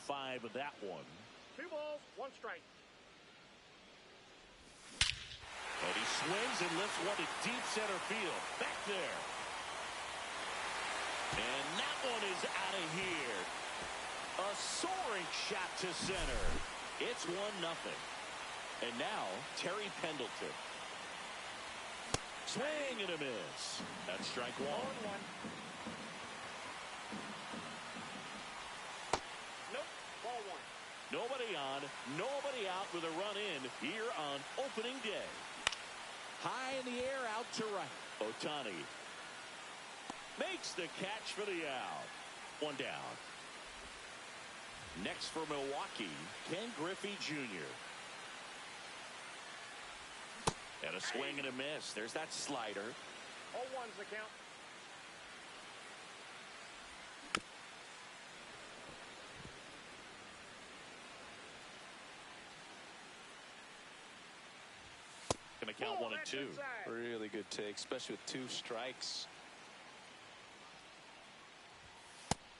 5 of that one. 2 balls, 1 strike. And he swings and lifts one to deep center field. Back there. And that one is out of here. A soaring shot to center. It's 1-0. And now Terry Pendleton. Swing and a miss. That's strike 1. 0-1. Nope. Ball 1. Nobody on, nobody out with a run in here on opening day. High in the air, out to right. Ohtani makes the catch for the out. 1 down. Next for Milwaukee, Ken Griffey Jr. And a swing and a miss. There's that slider. 0-1's the count. Going to count 1 and 2. Really good take, especially with 2 strikes.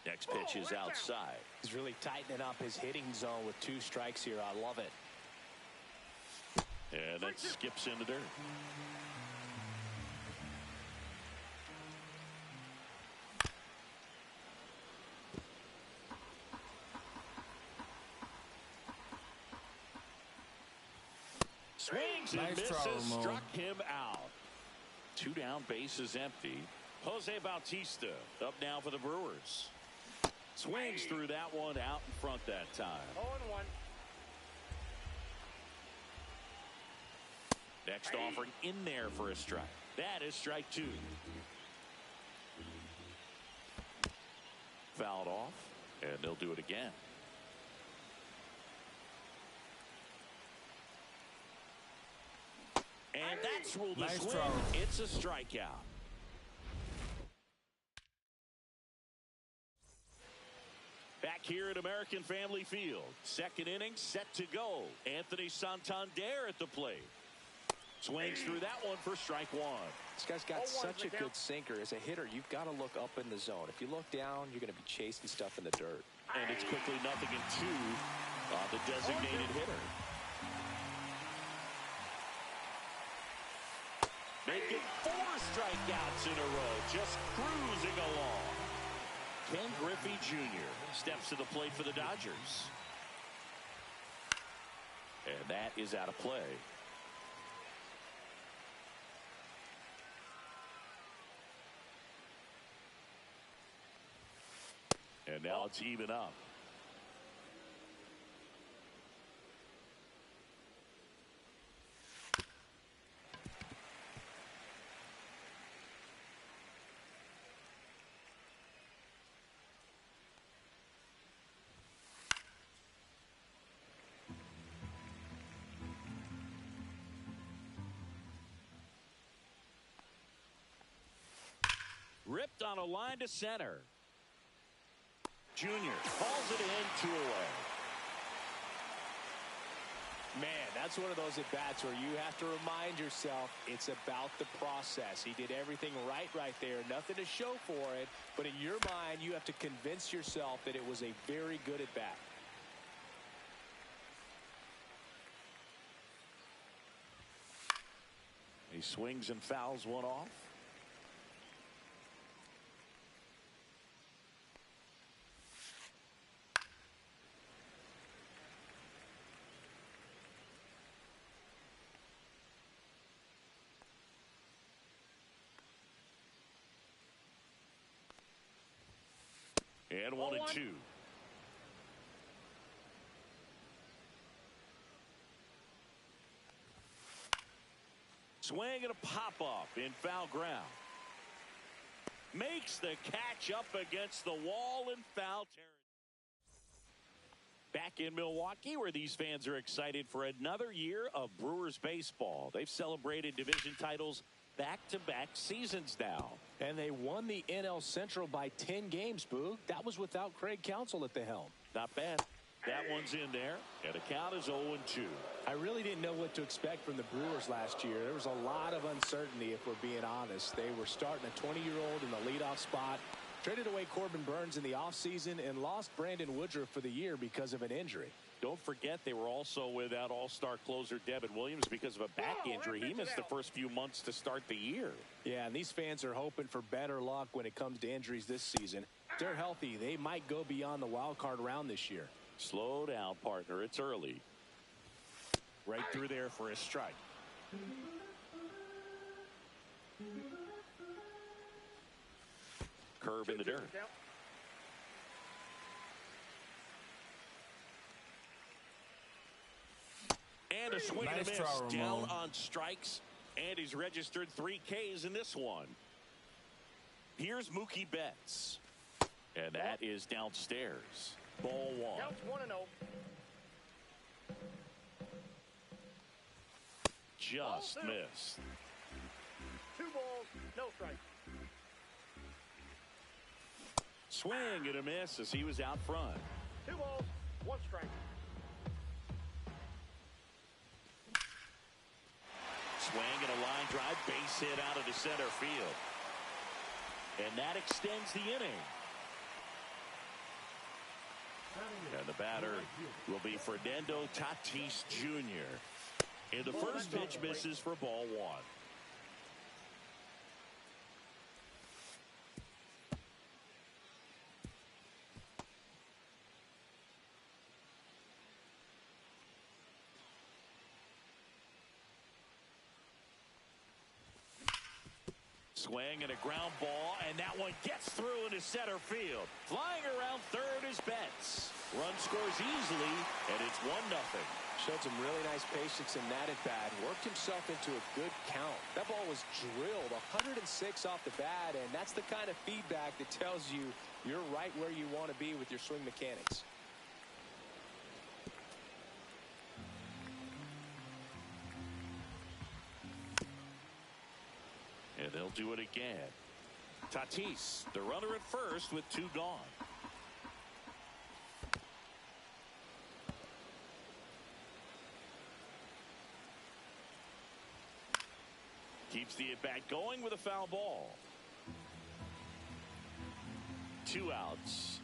Next pitch is outside. He's really tightening up his hitting zone with 2 strikes here. I love it. And that skips into dirt. Swings and misses, struck him out. 2 down, bases empty. Jose Bautista up now for the Brewers. Swings through that one, out in front that time. 0-1. Next offering in there for a strike. That is strike 2. Fouled off, and they'll do it again. And that's ruled a swing. It's a strikeout. Back here at American Family Field. Second inning set to go. Anthony Santander at the plate. Swings through that one for strike 1. This guy's got such a good sinker. As a hitter, you've got to look up in the zone. If you look down, you're going to be chasing stuff in the dirt. And it's quickly 0-2 on the designated hitter. Making 4 strikeouts in a row, just cruising along. Ken Griffey Jr. steps to the plate for the Dodgers. And that is out of play. And now it's even up. Ripped on a line to center. Jr. calls it in, 2 away. Man, that's one of those at-bats where you have to remind yourself it's about the process. He did everything right there. Nothing to show for it. But in your mind, you have to convince yourself that it was a very good at-bat. He swings and fouls one off. And 1-2. Swing and a pop-up in foul ground. Makes the catch up against the wall in foul territory. Back in Milwaukee, where these fans are excited for another year of Brewers baseball. They've celebrated division titles back-to-back seasons now. And they won the NL Central by 10 games, Boog. That was without Craig Counsell at the helm. Not bad. That one's in there, and the count is 0-2. I really didn't know what to expect from the Brewers last year. There was a lot of uncertainty, if we're being honest. They were starting a 20-year-old in the leadoff spot. Traded away Corbin Burns in the offseason and lost Brandon Woodruff for the year because of an injury. Don't forget they were also without all-star closer Devin Williams because of a back injury. He missed the first few months to start the year. Yeah, and these fans are hoping for better luck when it comes to injuries this season. If they're healthy, they might go beyond the wild card round this year. Slow down, partner. It's early. Right through there for a strike. Curve in the dirt. And a swing and a miss. Down on strikes. And he's registered 3 Ks in this one. Here's Mookie Betts. And that is downstairs. Ball 1. Counts 1-0. Just missed. 2 balls, no strike. Swing and a miss as he was out front. 2 balls, 1 strike. Swing and a line drive, base hit out of the center field. And that extends the inning. And the batter will be Fernando Tatis Jr. And the first pitch misses for ball 1. Swing and a ground ball, and that one gets through into center field. Flying around third is Betts. Run scores easily, and it's 1-0. Showed some really nice patience in that at bat. Worked himself into a good count. That ball was drilled 106 off the bat, and that's the kind of feedback that tells you you're right where you want to be with your swing mechanics. And they'll do it again. Tatis, the runner at first with 2 gone. Keeps the at-bat going with a foul ball. 2 outs.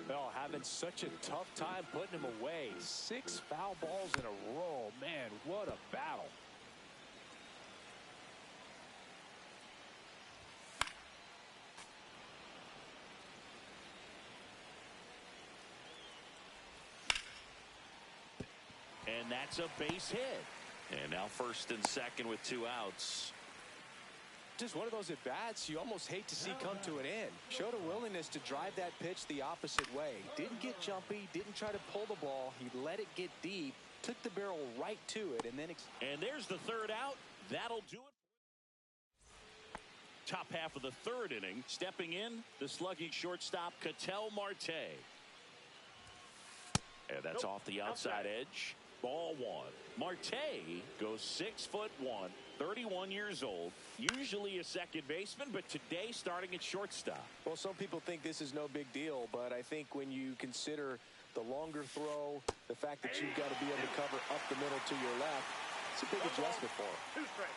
Oh, having such a tough time putting him away. 6 foul balls in a row. Man, what a battle. And that's a base hit. And now first and second with 2 outs. Just one of those at-bats you almost hate to see come to an end. Showed a willingness to drive that pitch the opposite way. Didn't get jumpy, didn't try to pull the ball. He let it get deep, took the barrel right to it, and then... And there's the 3rd out. That'll do it. Top half of the 3rd inning. Stepping in, the slugging shortstop, Ketel Marte. And that's off the outside edge. Ball 1. Marte goes 6'1", 31 years old, usually a second baseman, but today starting at shortstop. Well, some people think this is no big deal, but I think when you consider the longer throw, the fact that you've got to be able to cover up the middle to your left, it's a big adjustment for him. 2 strikes.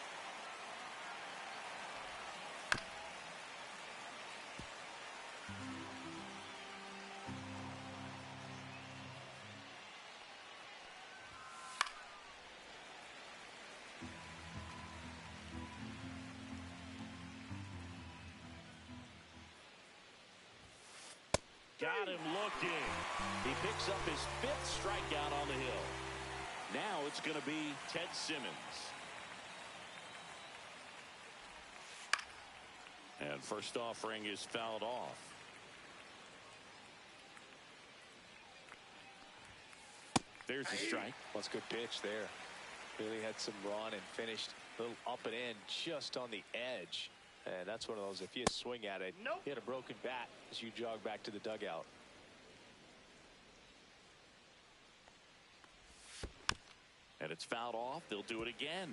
Got him looking. He picks up his 5th strikeout on the hill. Now it's going to be Ted Simmons. And first offering is fouled off. There's the strike. That's a good pitch there. Really had some run and finished a little up and in just on the edge. And that's one of those, if you swing at it, hit a broken bat as you jog back to the dugout. And it's fouled off. They'll do it again.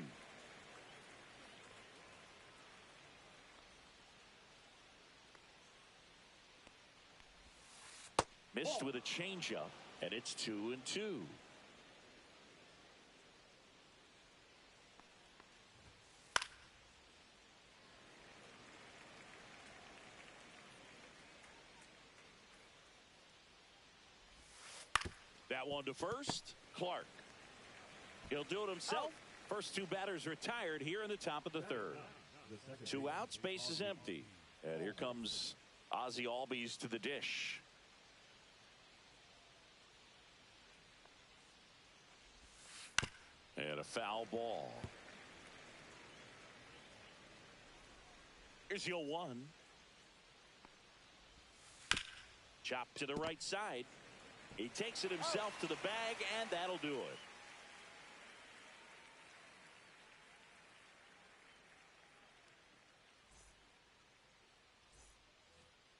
Missed with a changeup, and it's 2-2. That one to first, Clark. He'll do it himself. First two batters retired here in the top of the third. 2 outs, base is empty. And here comes Ozzie Albies to the dish. And a foul ball. Here's your 1. Chop to the right side. He takes it himself to the bag, and that'll do it.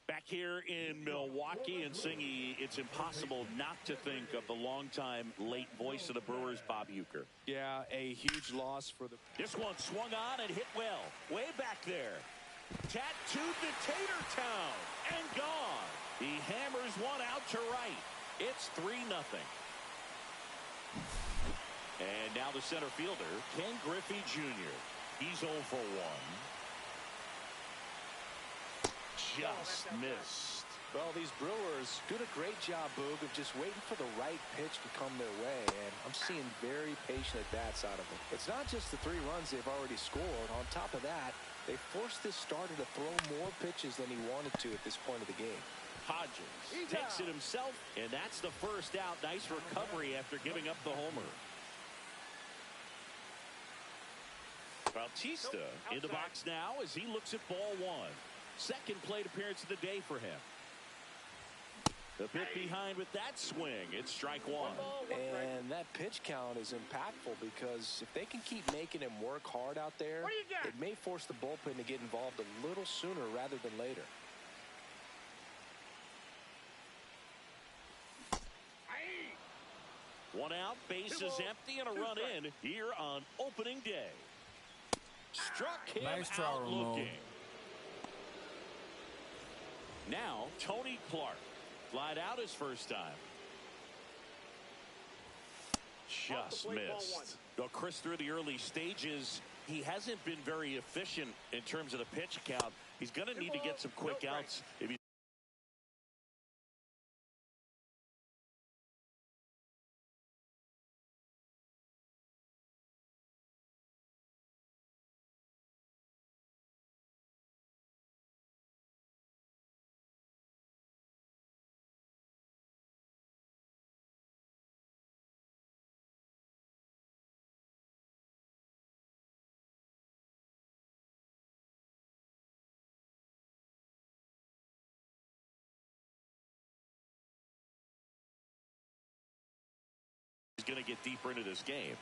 Back here in Milwaukee, and Singy, it's impossible not to think of the longtime late voice of the Brewers, Bob Uecker. Yeah, a huge loss for the... This one swung on and hit well. Way back there. Tattooed the Tatertown and gone. He hammers one out to right. It's 3-0. And now the center fielder, Ken Griffey Jr. He's 0 for 1. Just missed. Well, these Brewers do a great job, Boog, of just waiting for the right pitch to come their way, and I'm seeing very patient at-bats out of them. It's not just the 3 runs they've already scored. On top of that, they forced this starter to throw more pitches than he wanted to at this point of the game. Hodges takes it himself, and that's the first out. Nice recovery after giving up the homer. Bautista in the box now as he looks at ball 1. Second plate appearance of the day for him. The bit behind with that swing. It's strike 1. And that pitch count is impactful because if they can keep making him work hard out there, it may force the bullpen to get involved a little sooner rather than later. One out, bases empty, and a run in here on opening day. Struck him out looking. Now, Tony Clark. Flied out his first time. Just missed. Though Chris, through the early stages, he hasn't been very efficient in terms of the pitch count. He's going to need to get some quick outs if he going to get deeper into this game.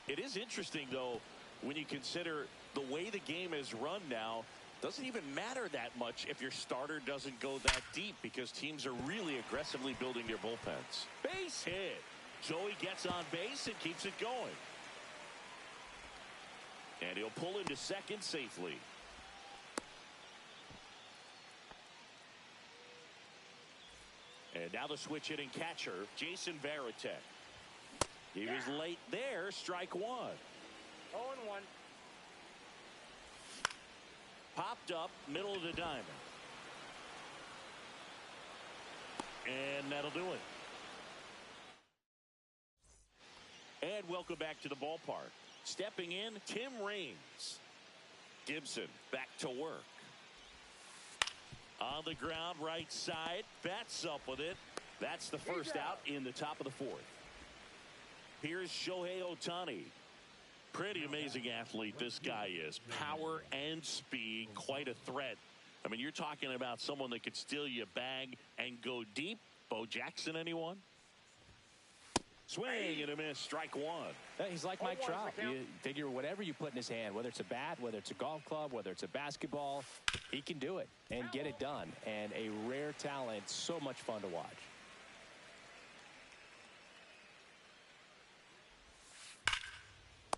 It is interesting, though, when you consider the way the game is run now. Doesn't even matter that much if your starter doesn't go that deep because teams are really aggressively building their bullpens. Base hit. Joey gets on base and keeps it going. And he'll pull into second safely. And now the switch hitting catcher, Jason Varitek. He was late there, strike 1. 0-1. Popped up, middle of the diamond. And that'll do it. And welcome back to the ballpark. Stepping in, Tim Raines. Gibson back to work. On the ground, right side. Bats up with it. That's the first out in the top of the 4th. Here's Shohei Ohtani. Pretty amazing athlete this guy is. Power and speed, quite a threat. I mean, you're talking about someone that could steal your bag and go deep. Bo Jackson, anyone? Swing and a miss, strike 1. He's like Mike Trout. You figure whatever you put in his hand, whether it's a bat, whether it's a golf club, whether it's a basketball, he can do it and get it done. And a rare talent, so much fun to watch.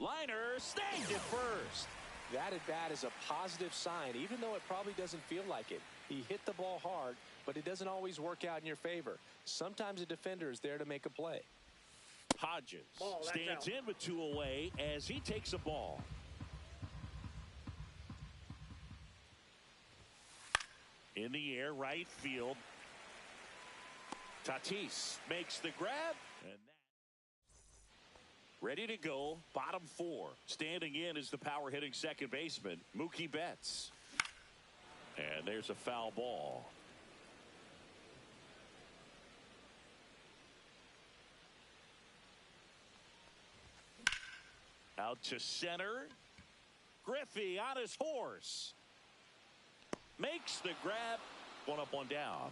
Liner snagged it first. That at bat is a positive sign, even though it probably doesn't feel like it. He hit the ball hard, but it doesn't always work out in your favor. Sometimes a defender is there to make a play. Hodges stands in with 2 away as he takes a ball. In the air, right field. Tatis makes the grab. And ready to go, bottom 4. Standing in is the power-hitting second baseman, Mookie Betts. And there's a foul ball. Out to center. Griffey on his horse. Makes the grab. One up, one down.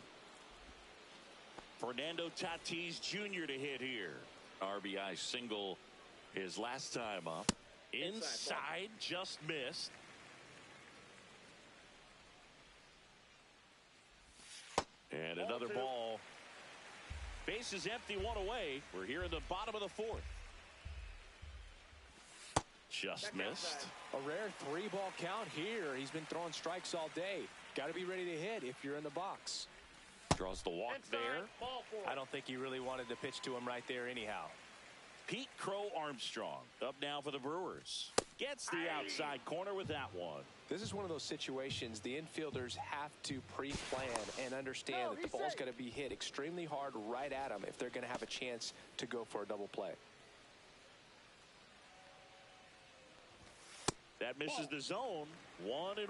Fernando Tatis Jr. to hit here. RBI single his last time up. Inside, just missed. And another ball. Base is empty, one away. We're here in the bottom of the 4th. Just missed. A rare 3-ball count here. He's been throwing strikes all day. Got to be ready to hit if you're in the box. Draws the walk there. I don't think he really wanted to pitch to him right there anyhow. Pete Crow Armstrong up now for the Brewers. Gets the outside corner with that one. This is one of those situations the infielders have to pre-plan and understand that the ball's got to be hit extremely hard right at them if they're going to have a chance to go for a double play. That misses the zone. 1-1.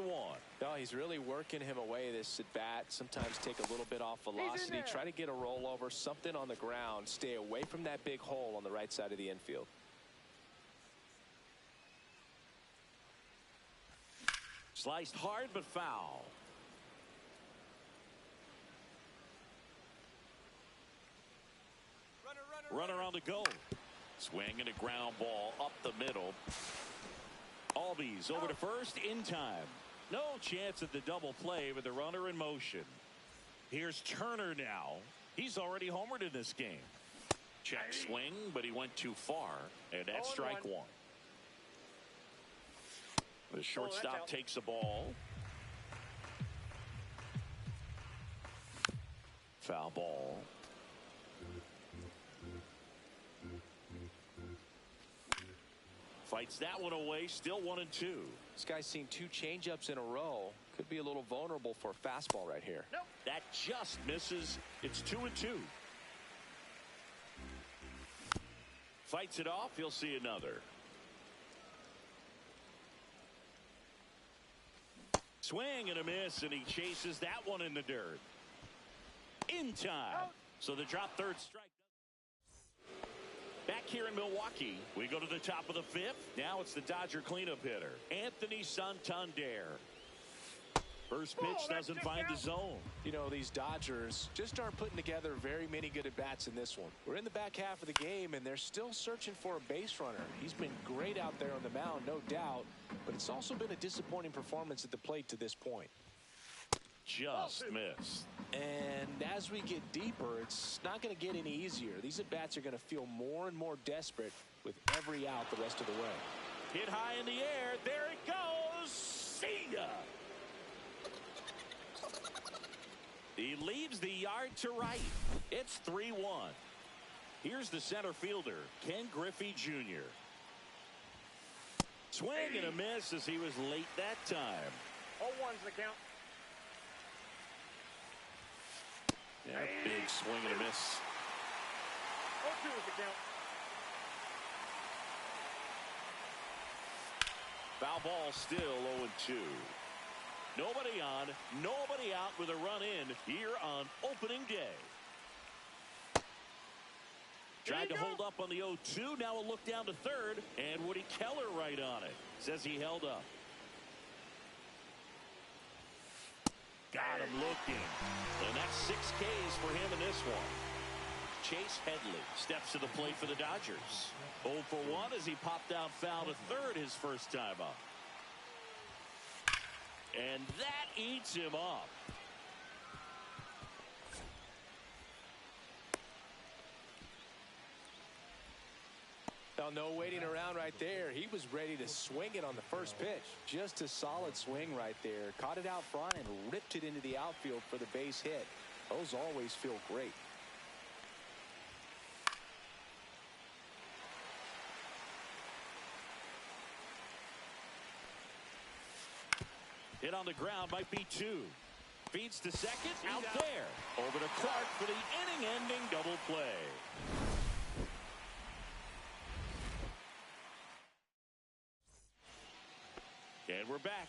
No, he's really working him away this at bat. Sometimes take a little bit off velocity. Try to get a rollover, something on the ground. Stay away from that big hole on the right side of the infield. Sliced hard but foul. Runner on the go. Swinging a ground ball up the middle. Albies over to first in time. No chance at the double play with the runner in motion. Here's Turner now. He's already homered in this game. Check swing, but he went too far, and that's strike 1. The shortstop takes the ball. Foul ball. Fights that one away. Still 1-2. This guy's seen 2 changeups in a row. Could be a little vulnerable for a fastball right here. Nope. That just misses. It's 2-2. Fights it off. He'll see another. Swing and a miss, and he chases that one in the dirt. In time. So the drop third strike. Back here in Milwaukee, we go to the top of the 5th. Now it's the Dodger cleanup hitter, Anthony Santander. First pitch doesn't find the zone. You know, these Dodgers just aren't putting together very many good at-bats in this one. We're in the back half of the game, and they're still searching for a base runner. He's been great out there on the mound, no doubt, but it's also been a disappointing performance at the plate to this point. Just missed. And as we get deeper, it's not going to get any easier. These at-bats are going to feel more and more desperate with every out the rest of the way. Hit high in the air. There it goes. See ya. He leaves the yard to right. It's 3-1. Here's the center fielder, Ken Griffey Jr. Swing and a miss as he was late that time. 0-1's the count. Yeah, big swing and a miss. 0-2 is the count. Foul ball still 0-2. Nobody on, nobody out with a run in here on opening day. Tried to hold up on the 0-2. Now a look down to third, and Woody Keller right on it. Says he held up. Got him looking. And that's 6 Ks for him in this one. Chase Headley steps to the plate for the Dodgers. 0 for 1 as he popped out foul to third his first time up. And that eats him up. Now, no waiting around right there. He was ready to swing it on the first pitch. Just a solid swing right there. Caught it out front and ripped it into the outfield for the base hit. Those always feel great. Hit on the ground, might be 2. Feeds to second, out there. Over to Clark for the inning-ending double play. And we're back.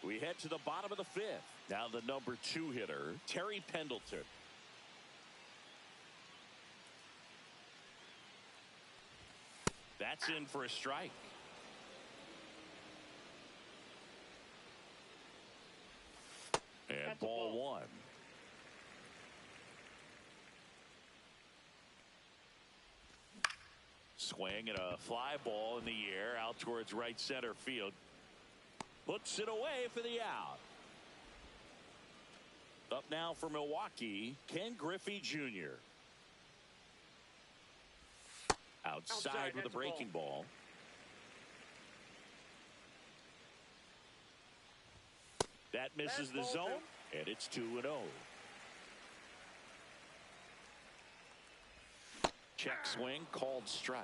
We head to the bottom of the fifth. Now the number 2 hitter, Terry Pendleton. That's in for a strike. And That's a ball ball. 1. Swing and a fly ball in the air out towards right center field. Puts it away for the out. Up now for Milwaukee, Ken Griffey Jr. Outside with a breaking ball. That misses the zone, and it's 2-0. Check swing, called strike.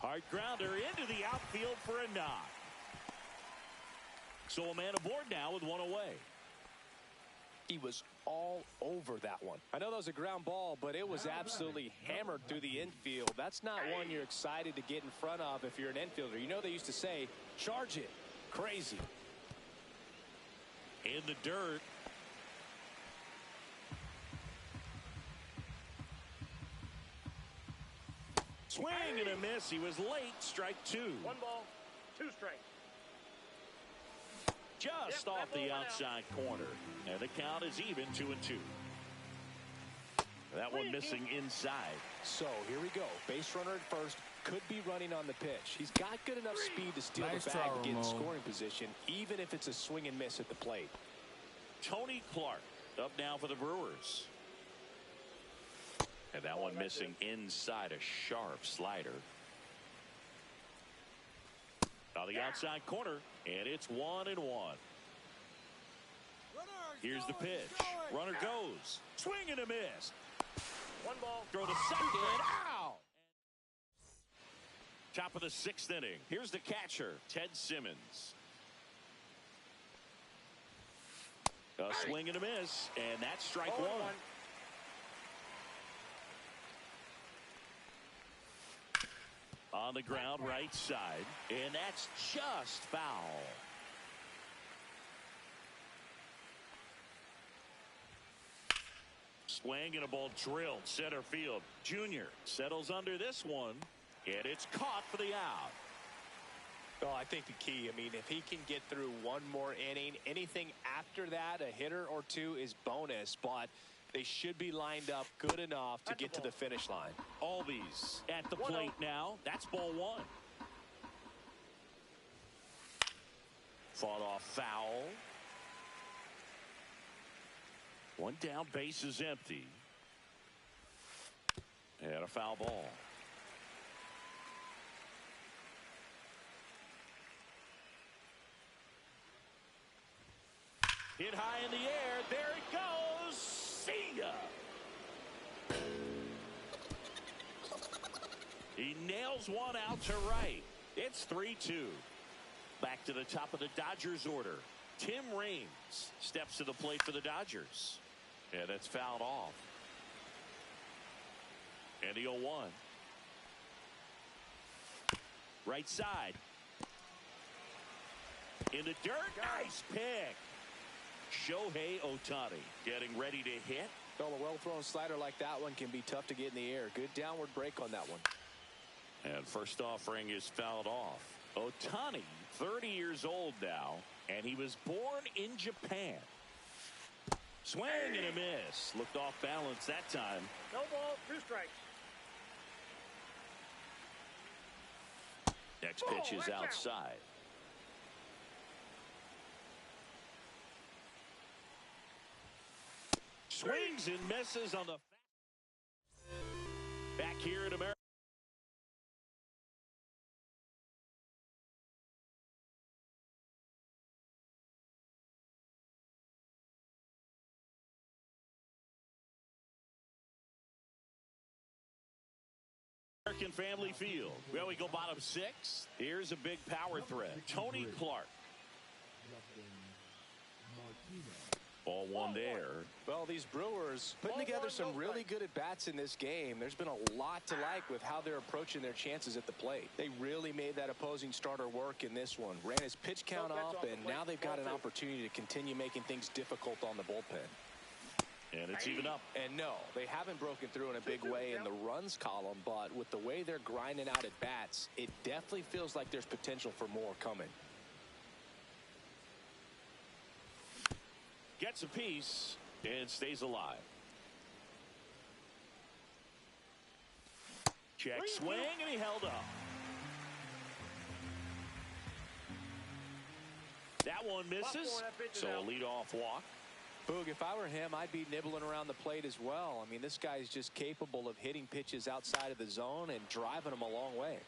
Hard grounder into the outfield for a knock. So a man aboard now with one away. He was all over that one. I know that was a ground ball, but it was absolutely hammered through the infield. That's not one you're excited to get in front of if you're an infielder. You know they used to say, charge it. Crazy. In the dirt. Swing and a miss. He was late. Strike 2. 1 ball, 2 strikes. Just off the outside corner. And the count is even 2-2. That one missing inside. So here we go. Base runner at first. Could be running on the pitch. He's got good enough speed to steal the bag and get in scoring position, even if it's a swing and miss at the plate. Tony Clark up now for the Brewers. And that one missing inside, a sharp slider. On the outside corner, and it's 1-1. Here's the pitch. Runner goes. Swing and a miss. 1 ball. Throw to second. Out. Top of the 6th inning. Here's the catcher, Ted Simmons. A swing and a miss, and that's strike 1. On the ground, right side, and that's just foul. Swing and a ball drilled center field. Junior settles under this one, and it's caught for the out. Oh, I think the key, I mean, if he can get through one more inning, anything after that, a hitter or two is bonus, but they should be lined up good enough to get to the finish line. Albies at the plate now. That's ball 1. Fought off foul. One down, base is empty. And a foul ball. Hit high in the air. There it goes. See ya. He nails one out to right. It's 3-2. Back to the top of the Dodgers order. Tim Raines steps to the plate for the Dodgers. And that's fouled off. And the 0-1. Right side. In the dirt. Nice pick. Shohei Ohtani getting ready to hit. Well, a well-thrown slider like that one can be tough to get in the air. Good downward break on that one. And first offering is fouled off. Ohtani, 30 years old now, and he was born in Japan. Swing and a miss. Looked off balance that time. No ball, 2 strikes. Next pitch is outside. Swings and misses on the back here in America. American Family Field. Well, we go bottom 6. Here's a big power threat. Tony Clark. Ball one there. Well, these Brewers putting together some really good at-bats in this game. There's been a lot to like with how they're approaching their chances at the plate. They really made that opposing starter work in this one. Ran his pitch count up, and now they've got an opportunity to continue making things difficult on the bullpen. And it's even up. And no, they haven't broken through in a big way in the runs column, but with the way they're grinding out at bats, it definitely feels like there's potential for more coming. Gets a piece and stays alive. Check swing, and he held up. That one misses, so a leadoff walk. Boog, if I were him, I'd be nibbling around the plate as well. I mean, this guy's just capable of hitting pitches outside of the zone and driving them a long way.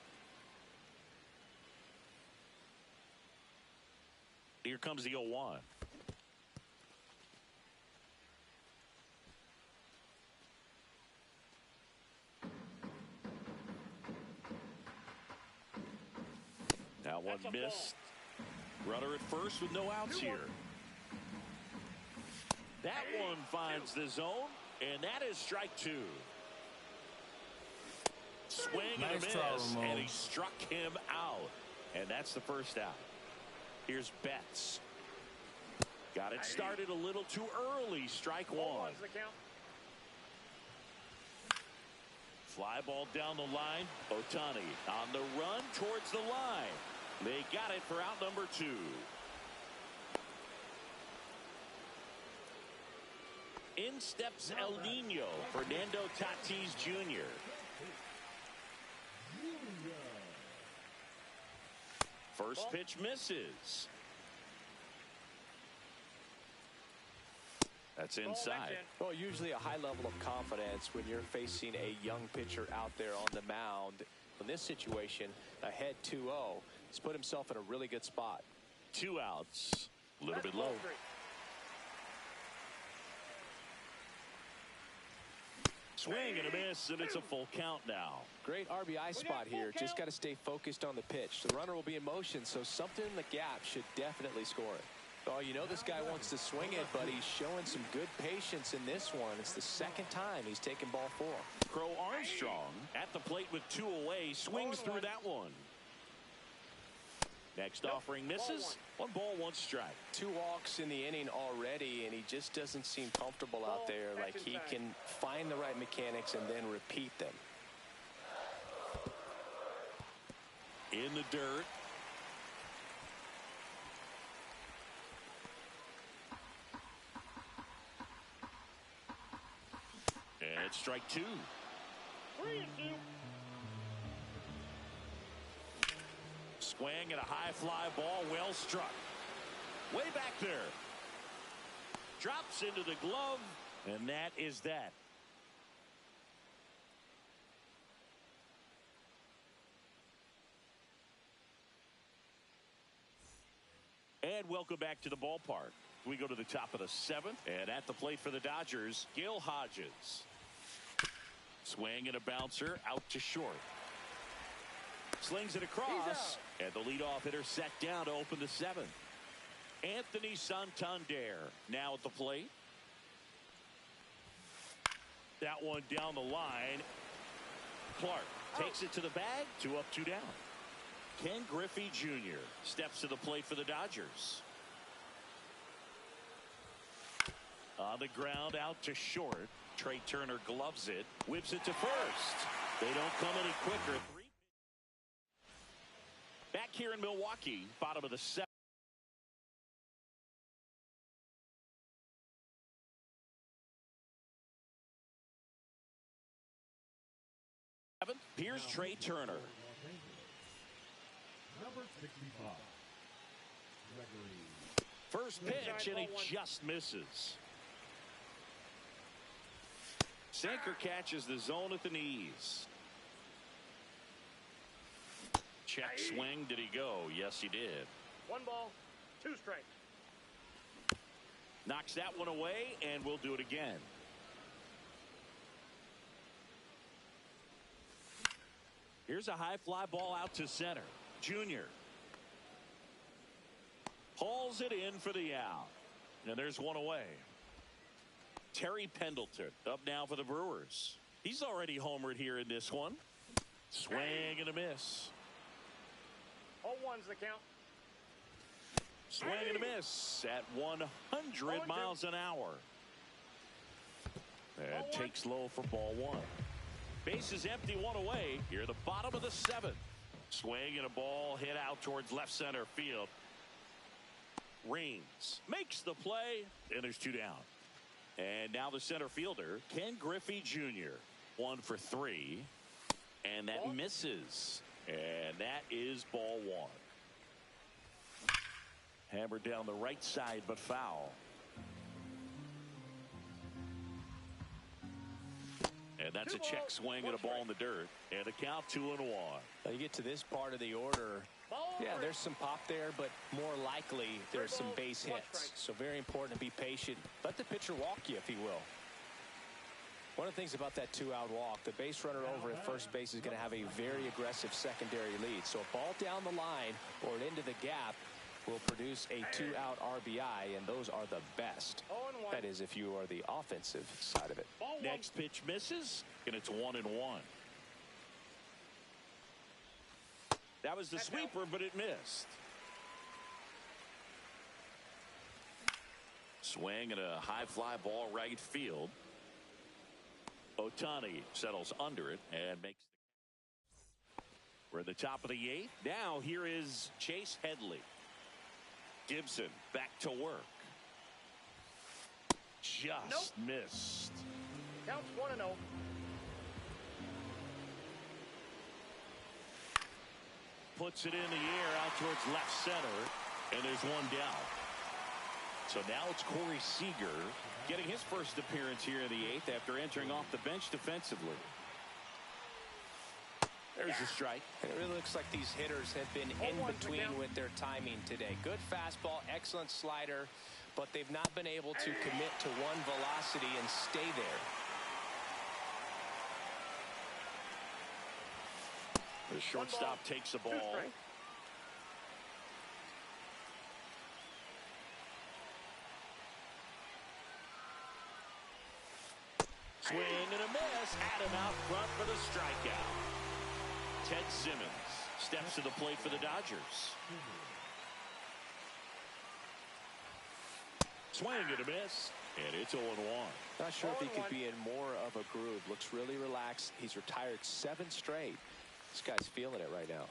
Here comes the 0-1. That one missed. Runner at first with no outs here. That one finds the zone, and that is strike 2. Swing and a miss, and he struck him out. And that's the first out. Here's Betts. Got it started a little too early. Strike 1. Fly ball down the line. Ohtani on the run towards the line. They got it for out number 2. In steps El Nino, Fernando Tatis Jr. First pitch misses. That's inside. Well, usually a high level of confidence when you're facing a young pitcher out there on the mound. In this situation, ahead 2-0, he's put himself in a really good spot. 2 outs. A little bit low. Swing and a miss, and it's a full count now. Great RBI spot here. Just got to stay focused on the pitch. The runner will be in motion, so something in the gap should definitely score it. Oh, you know this guy wants to swing it, but he's showing some good patience in this one. It's the second time he's taken ball 4. Crow Armstrong at the plate with 2 away. Swings through that one. Next offering misses. 1 ball, 1 strike. 2 walks in the inning already, and he just doesn't seem comfortable out there. Like he can find the right mechanics and then repeat them. In the dirt. And it's strike 2. 3-2. Swing and a high fly ball, well struck. Way back there. Drops into the glove, and that is that. And welcome back to the ballpark. We go to the top of the 7th, and at the plate for the Dodgers, Gil Hodges. Swing and a bouncer out to short. Slings it across, and the leadoff hitter set down to open the 7th. Anthony Santander now at the plate. That one down the line. Clark takes it to the bag. 2 up, 2 down. Ken Griffey Jr. steps to the plate for the Dodgers. On the ground out to short. Trey Turner gloves it. Whips it to first. They don't come any quicker. Back here in Milwaukee, bottom of the 7th. Here's Trey Turner. Number 65. First pitch, and he just misses. Sinker catches the zone at the knees. Check swing. Did he go? Yes, he did. 1 ball, 2 strikes. Knocks that one away, and we'll do it again. Here's a high fly ball out to center. Junior hauls it in for the out. And there's one away. Terry Pendleton up now for the Brewers. He's already homered here in this one. Swing and a miss. 0-1's the count. Swing and a miss at 100 miles an hour. And takes low for ball one. Base is empty, one away. Here at the bottom of the seventh. Swing and a ball hit out towards left center field. Reigns makes the play, and there's two down. And now the center fielder, Ken Griffey Jr. 1 for 3. And that misses. And that is ball one. Hammered down the right side, but foul. And that's a check swing and a ball in the dirt. And a count 2-1. Now you get to this part of the order. Yeah, there's some pop there, but more likely there's some base hits. So very important to be patient. Let the pitcher walk you, if he will. One of the things about that two-out walk, the base runner over at first base is going to have a very aggressive secondary lead. So a ball down the line or into the gap will produce a two-out RBI, and those are the best. That is, if you are the offensive side of it. Next pitch misses, and it's 1-1. That was the sweeper, but it missed. Swing and a high fly ball right field. Ohtani settles under it and makes the. We're at the top of the 8th. Now here is Chase Headley. Gibson back to work. Just missed. Counts 1-0. Puts it in the air out towards left center, and there's one down. So now it's Corey Seager getting his first appearance here in the 8th after entering off the bench defensively. There's a strike. It really looks like these hitters have been in between with their timing today. Good fastball, excellent slider, but they've not been able to commit to one velocity and stay there. The shortstop takes the ball. Swing and a miss. Had him out front for the strikeout. Ted Simmons steps to the plate for the Dodgers. Swing and a miss. And it's 0-1. Not sure if he could be in more of a groove. Looks really relaxed. He's retired 7 straight. This guy's feeling it right now.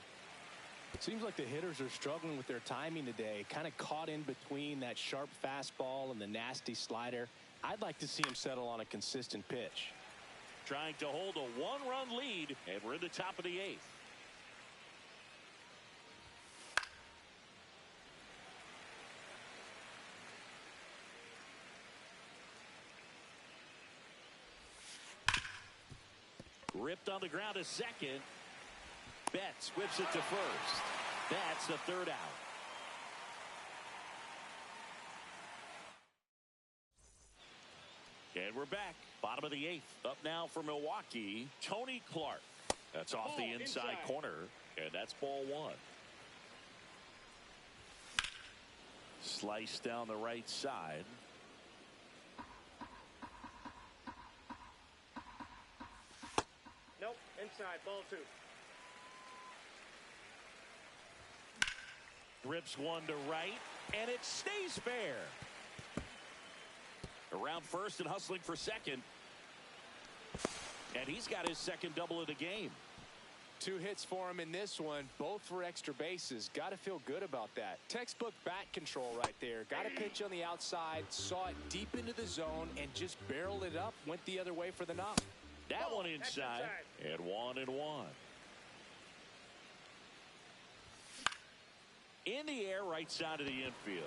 It seems like the hitters are struggling with their timing today. Kind of caught in between that sharp fastball and the nasty slider. I'd like to see him settle on a consistent pitch. Trying to hold a 1-run lead, and we're in the top of the 8th. Ripped on the ground to second. Betts whips it to first. That's the 3rd out. And we're back. Bottom of the 8th. Up now for Milwaukee, Tony Clark. That's off the inside corner, and that's ball one. Slice down the right side. Nope, inside, ball 2. Rips one to right, and it stays fair. Around first and hustling for second. And he's got his second double of the game. 2 hits for him in this one, both for extra bases. Got to feel good about that. Textbook bat control right there. Got a pitch on the outside, saw it deep into the zone, and just barreled it up, went the other way for the knock. That one inside, and 1-1. In the air, right side of the infield.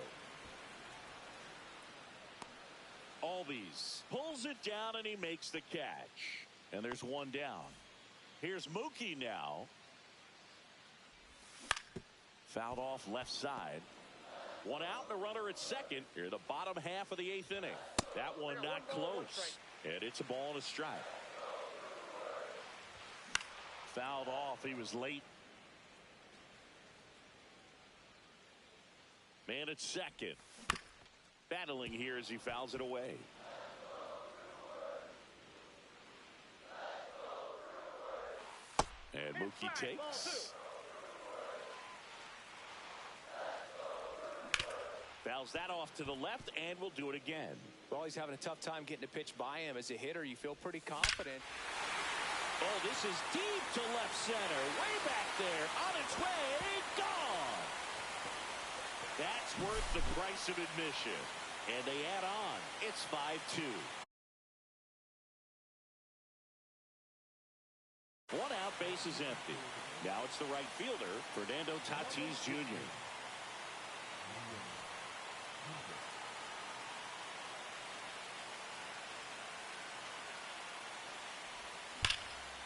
Albies pulls it down, and he makes the catch. And there's one down. Here's Mookie now. Fouled off left side. One out and a runner at second. Here the bottom half of the 8th inning. That one not close. And it's a ball and a strike. Fouled off. He was late. Man at second. Battling here as he fouls it away. And Mookie takes. Fouls that off to the left, and will do it again. Well, he's having a tough time getting a pitch by him. As a hitter, you feel pretty confident. Oh, this is deep to left center. Way back there. On its way. Gone. That's worth the price of admission. And they add on. It's 5-2. One out, base is empty. Now it's the right fielder, Fernando Tatis Jr.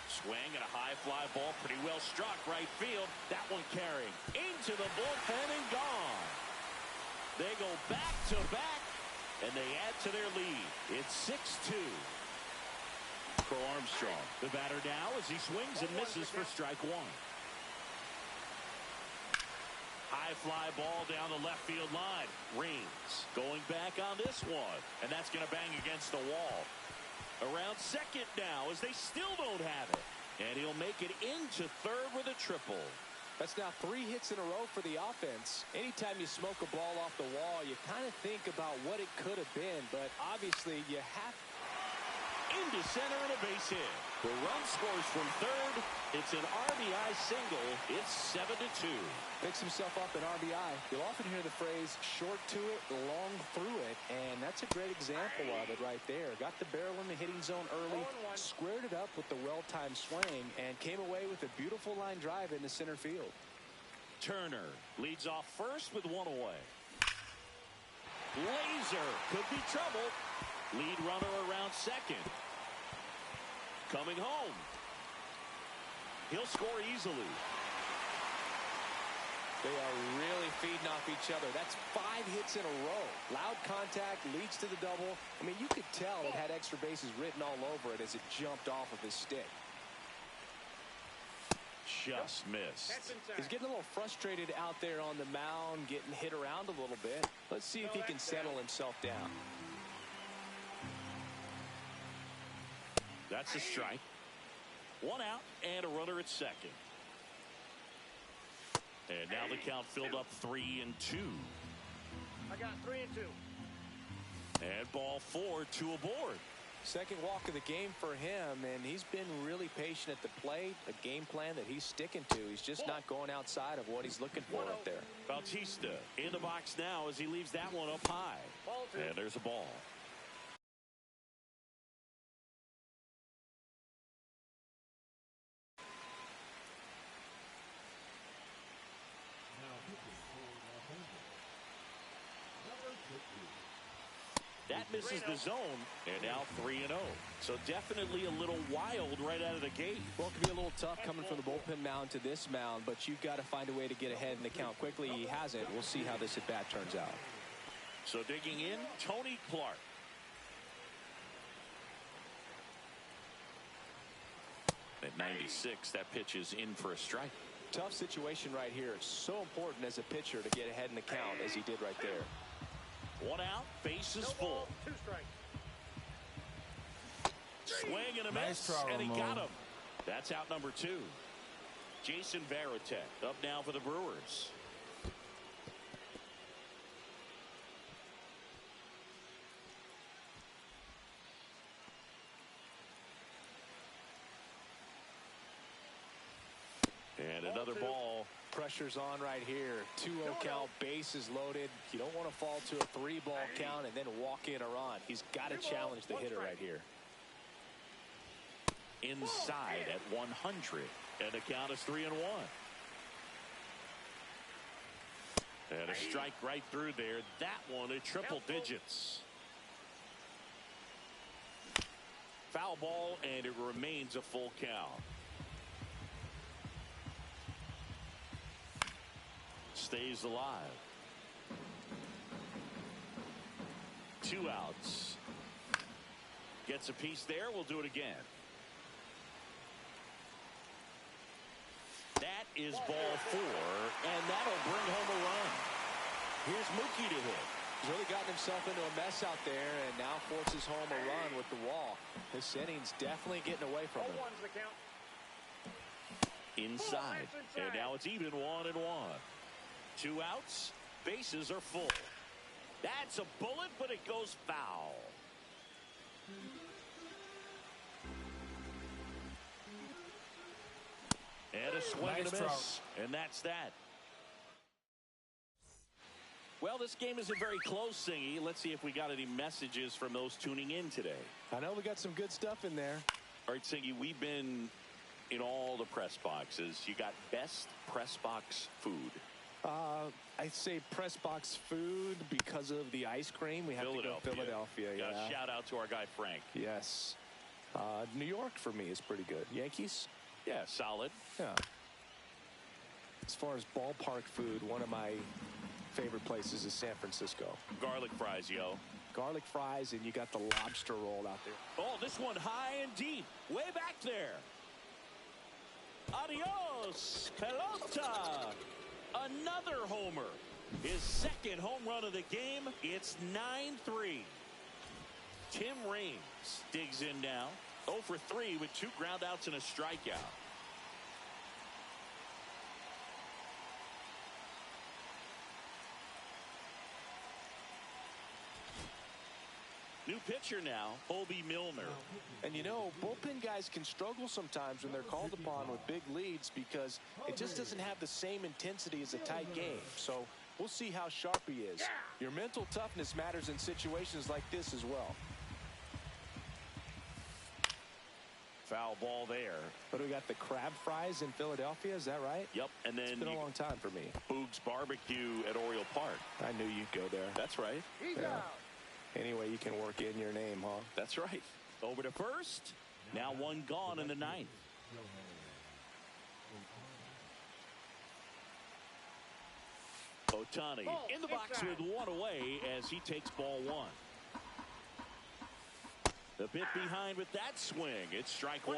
Swing and a high fly ball, pretty well struck right field. That one carrying into the bullpen and gone. They go back to back, and they add to their lead. It's 6-2. For Armstrong, the batter now as he swings and misses for strike one. High fly ball down the left field line. Reigns going back on this one, and that's going to bang against the wall. Around second now as they still don't have it. And he'll make it into third with a triple. That's now 3 hits in a row for the offense. Anytime you smoke a ball off the wall, you kind of think about what it could have been, but obviously you have into center and a base hit. The run scores from third. It's an RBI single. It's 7-2. Picks himself up an RBI. You'll often hear the phrase short to it, long through it, and that's a great example of it right there. Got the barrel in the hitting zone early, squared it up with the well-timed swing, and came away with a beautiful line drive into center field. Turner leads off first with one away. Laser could be trouble. Lead runner around second. Coming home. He'll score easily. They are really feeding off each other. That's 5 hits in a row. Loud contact leads to the double. I mean, you could tell it had extra bases written all over it as it jumped off of his stick. Just missed. He's getting a little frustrated out there on the mound, getting hit around a little bit. Let's see if he can settle himself down. That's a strike. 1 out and a runner at second. And now the count filled up 3-2. I got 3-2. And ball 4, 2 aboard. Second walk of the game for him, and he's been really patient at the plate. A game plan that he's sticking to. He's just not going outside of what he's looking for up there. Bautista in the box now as he leaves that one up high. And there's a ball. That misses the zone, and now 3-0. So definitely a little wild right out of the gate. Well, it can be a little tough coming from the bullpen mound to this mound, but you've got to find a way to get ahead in the count quickly. He hasn't. We'll see how this at-bat turns out. So digging in, Tony Clark. At 96, that pitch is in for a strike. Tough situation right here. So important as a pitcher to get ahead in the count as he did right there. 1 out, base is full. 2 strikes. Swing and a miss, and he got him. That's out number 2. Jason Varitek up now for the Brewers. And another ball. Pressure's on right here. 2-0 count, bases loaded. You don't want to fall to a 3-ball count and then walk in or on. He's got to challenge the hitter right here. Inside at 100, and the count is 3-1. And a strike right through there. That one at triple digits. Foul ball, and it remains a full count. Stays alive. 2 outs. Gets a piece there. We'll do it again. is ball 4, and that'll bring home a run. Here's Mookie to hit. He's really gotten himself into a mess out there and now forces home a run with the wall. This inning's definitely getting away from him. 0-1's the count. Inside. And now it's even 1-1. 2 outs. Bases are full. That's a bullet, but it goes foul. And a swing and a miss. And that's that. Well, this game isn't very close, Singy. Let's see if we got any messages from those tuning in today. I know we got some good stuff in there. All right, Singy, we've been in all the press boxes. You got best press box food. I'd say press box food because of the ice cream. We have to go Philadelphia. Yeah. Shout out to our guy Frank. Yes. New York for me is pretty good. Yankees? Yeah, solid. Yeah. As far as ballpark food, one of my favorite places is San Francisco. Garlic fries, yo. Garlic fries, and you got the lobster roll out there. Oh, this one high and deep. Way back there. Adios, pelota. Another homer. His second home run of the game. It's 9-3. Tim Raines digs in now. 0 for 3 with 2 groundouts and a strikeout. New pitcher now, Bobby Milner. And you know, bullpen guys can struggle sometimes when they're called upon with big leads because it just doesn't have the same intensity as a tight game. So we'll see how sharp he is. Your mental toughness matters in situations like this as well. Foul ball there. But we got the crab fries in Philadelphia, is that right? Yep, and then it's been a long time for me. Boog's Barbecue at Oriole Park. I knew you'd go there. That's right. He's out. Anyway, you can work in your name, huh? That's right. Over to first. Now 1 gone in the 9th. Ohtani in the box with 1 away as he takes ball 1. The bit behind with that swing. It's strike 1.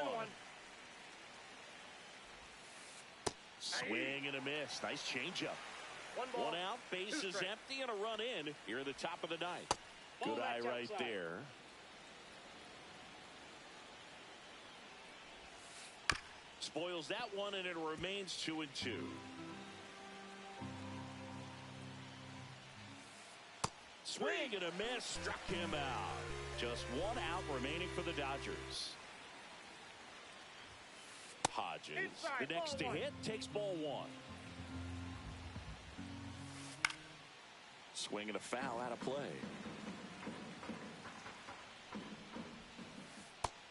Swing and a miss. Nice changeup. 1 out, bases empty, and a run in here at the top of the 9th. Good eye right there. Spoils that one, and it remains 2-2. Swing and a miss, struck him out. Just 1 out remaining for the Dodgers. Hodges, the next to hit, takes ball 1. Swing and a foul out of play.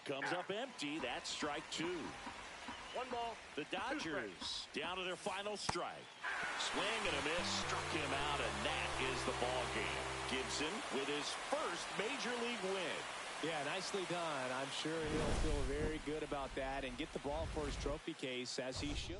Comes up empty. That's strike 2. 1 ball. The Dodgers down to their final strike. Swing and a miss. Struck him out, and that is the ball game. Gibson with his first major league win. Yeah, nicely done. I'm sure he'll feel very good about that and get the ball for his trophy case as he should.